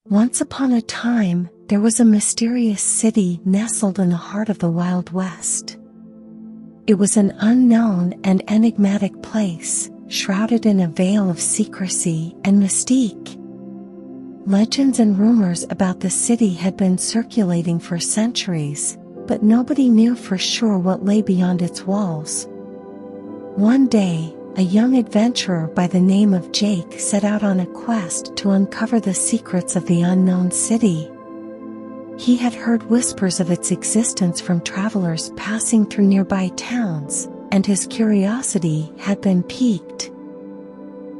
Once upon a time, there was a mysterious city nestled in the heart of the Wild West. It was an unknown and enigmatic place, shrouded in a veil of secrecy and mystique. Legends and rumors about the city had been circulating for centuries, but nobody knew for sure what lay beyond its walls. One day, a young adventurer by the name of Jake set out on a quest to uncover the secrets of the unknown city. He had heard whispers of its existence from travelers passing through nearby towns, and his curiosity had been piqued.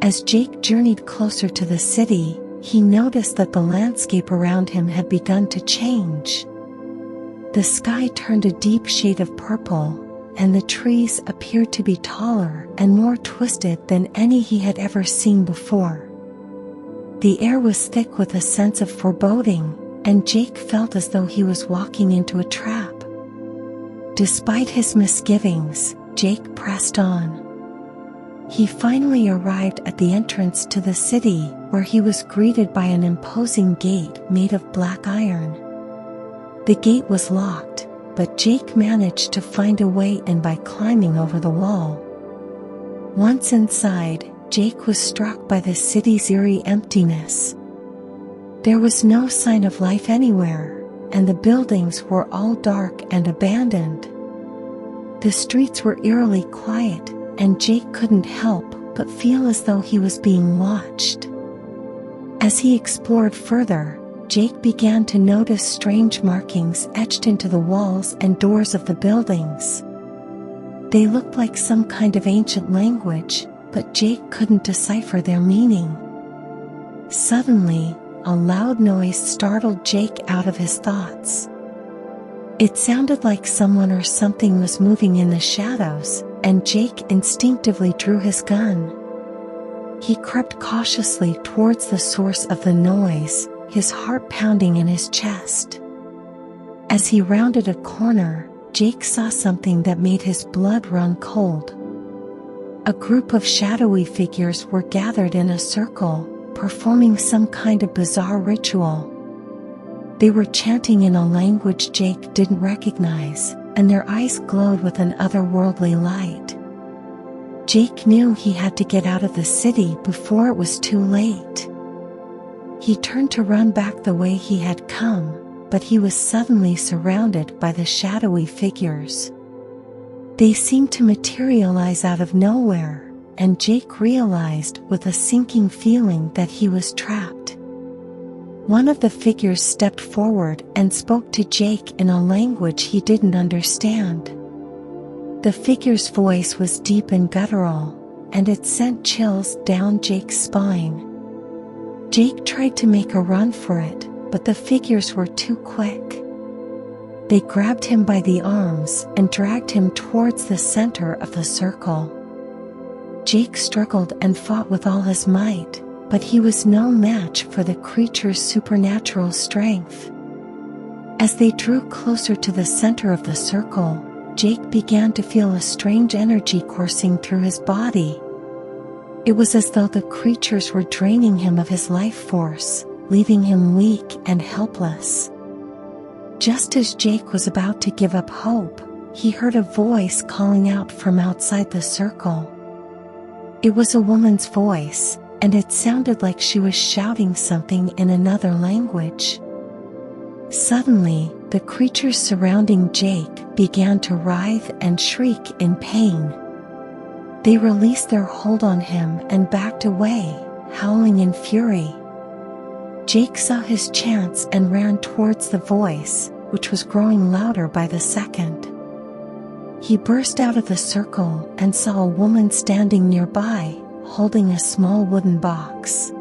As Jake journeyed closer to the city, he noticed that the landscape around him had begun to change. The sky turned a deep shade of purple, and the trees appeared to be taller and more twisted than any he had ever seen before. The air was thick with a sense of foreboding, and Jake felt as though he was walking into a trap. Despite his misgivings, Jake pressed on. He finally arrived at the entrance to the city, where he was greeted by an imposing gate made of black iron. The gate was locked, but Jake managed to find a way in by climbing over the wall. Once inside, Jake was struck by the city's eerie emptiness. There was no sign of life anywhere, and the buildings were all dark and abandoned. The streets were eerily quiet, and Jake couldn't help but feel as though he was being watched. As he explored further, Jake began to notice strange markings etched into the walls and doors of the buildings. They looked like some kind of ancient language, but Jake couldn't decipher their meaning. Suddenly, a loud noise startled Jake out of his thoughts. It sounded like someone or something was moving in the shadows, and Jake instinctively drew his gun. He crept cautiously towards the source of the noise, his heart pounding in his chest. As he rounded a corner, Jake saw something that made his blood run cold. A group of shadowy figures were gathered in a circle, performing some kind of bizarre ritual. They were chanting in a language Jake didn't recognize, and their eyes glowed with an otherworldly light. Jake knew he had to get out of the city before it was too late. He turned to run back the way he had come, but he was suddenly surrounded by the shadowy figures. They seemed to materialize out of nowhere, and Jake realized with a sinking feeling that he was trapped. One of the figures stepped forward and spoke to Jake in a language he didn't understand. The figure's voice was deep and guttural, and it sent chills down Jake's spine. Jake tried to make a run for it, but the figures were too quick. They grabbed him by the arms and dragged him towards the center of the circle. Jake struggled and fought with all his might, but he was no match for the creature's supernatural strength. As they drew closer to the center of the circle, Jake began to feel a strange energy coursing through his body. It was as though the creatures were draining him of his life force, leaving him weak and helpless. Just as Jake was about to give up hope, he heard a voice calling out from outside the circle. It was a woman's voice, and it sounded like she was shouting something in another language. Suddenly, the creatures surrounding Jake began to writhe and shriek in pain. They released their hold on him and backed away, howling in fury. Jake saw his chance and ran towards the voice, which was growing louder by the second. He burst out of the circle and saw a woman standing nearby, holding a small wooden box.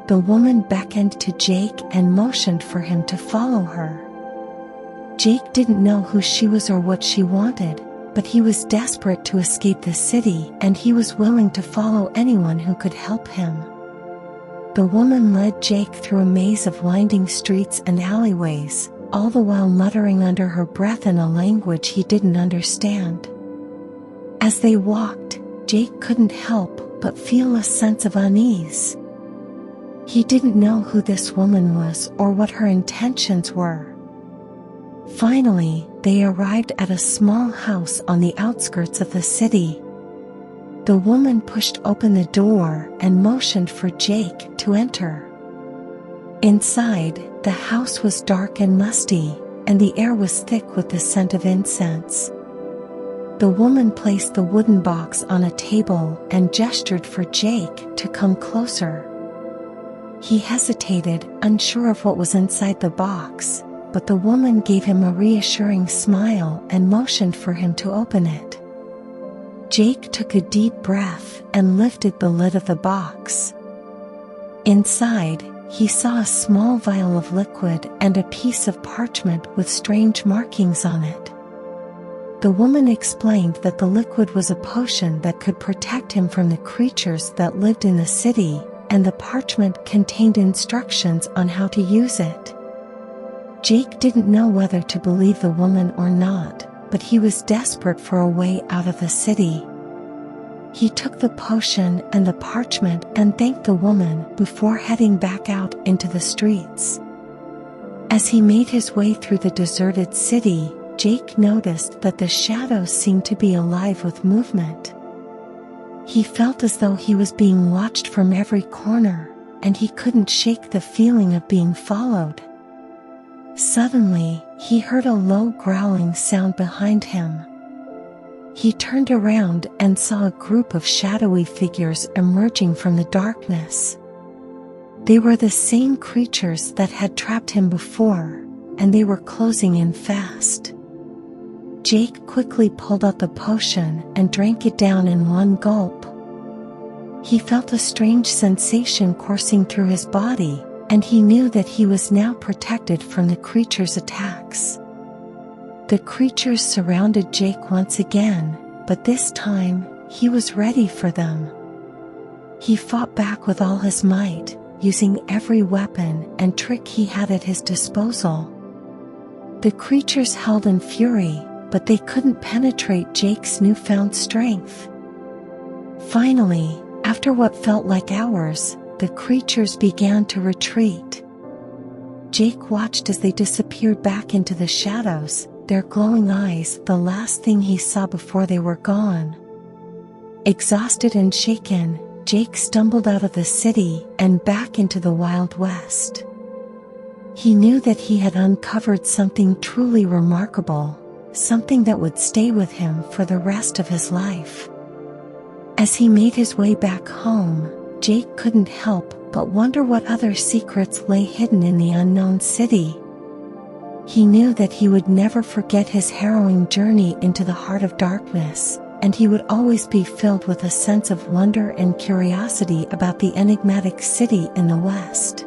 The woman beckoned to Jake and motioned for him to follow her. Jake didn't know who she was or what she wanted, but he was desperate to escape the city, and he was willing to follow anyone who could help him. The woman led Jake through a maze of winding streets and alleyways, all the while muttering under her breath in a language he didn't understand. As they walked, Jake couldn't help but feel a sense of unease. He didn't know who this woman was or what her intentions were. Finally, they arrived at a small house on the outskirts of the city. The woman pushed open the door and motioned for Jake to enter. Inside, the house was dark and musty, and the air was thick with the scent of incense. The woman placed the wooden box on a table and gestured for Jake to come closer. He hesitated, unsure of what was inside the box, but the woman gave him a reassuring smile and motioned for him to open it. Jake took a deep breath and lifted the lid of the box. Inside, he saw a small vial of liquid and a piece of parchment with strange markings on it. The woman explained that the liquid was a potion that could protect him from the creatures that lived in the city, and the parchment contained instructions on how to use it. Jake didn't know whether to believe the woman or not, but he was desperate for a way out of the city. He took the potion and the parchment and thanked the woman before heading back out into the streets. As he made his way through the deserted city, Jake noticed that the shadows seemed to be alive with movement. He felt as though he was being watched from every corner, and he couldn't shake the feeling of being followed. Suddenly, he heard a low growling sound behind him. He turned around and saw a group of shadowy figures emerging from the darkness. They were the same creatures that had trapped him before, and they were closing in fast. Jake quickly pulled out the potion and drank it down in one gulp. He felt a strange sensation coursing through his body, and he knew that he was now protected from the creatures' attacks. The creatures surrounded Jake once again, but this time, he was ready for them. He fought back with all his might, using every weapon and trick he had at his disposal. The creatures howled in fury, but they couldn't penetrate Jake's newfound strength. Finally, after what felt like hours, the creatures began to retreat. Jake watched as they disappeared back into the shadows, their glowing eyes the last thing he saw before they were gone. Exhausted and shaken, Jake stumbled out of the city and back into the Wild West. He knew that he had uncovered something truly remarkable, something that would stay with him for the rest of his life. As he made his way back home, Jake couldn't help but wonder what other secrets lay hidden in the unknown city. He knew that he would never forget his harrowing journey into the heart of darkness, and he would always be filled with a sense of wonder and curiosity about the enigmatic city in the West.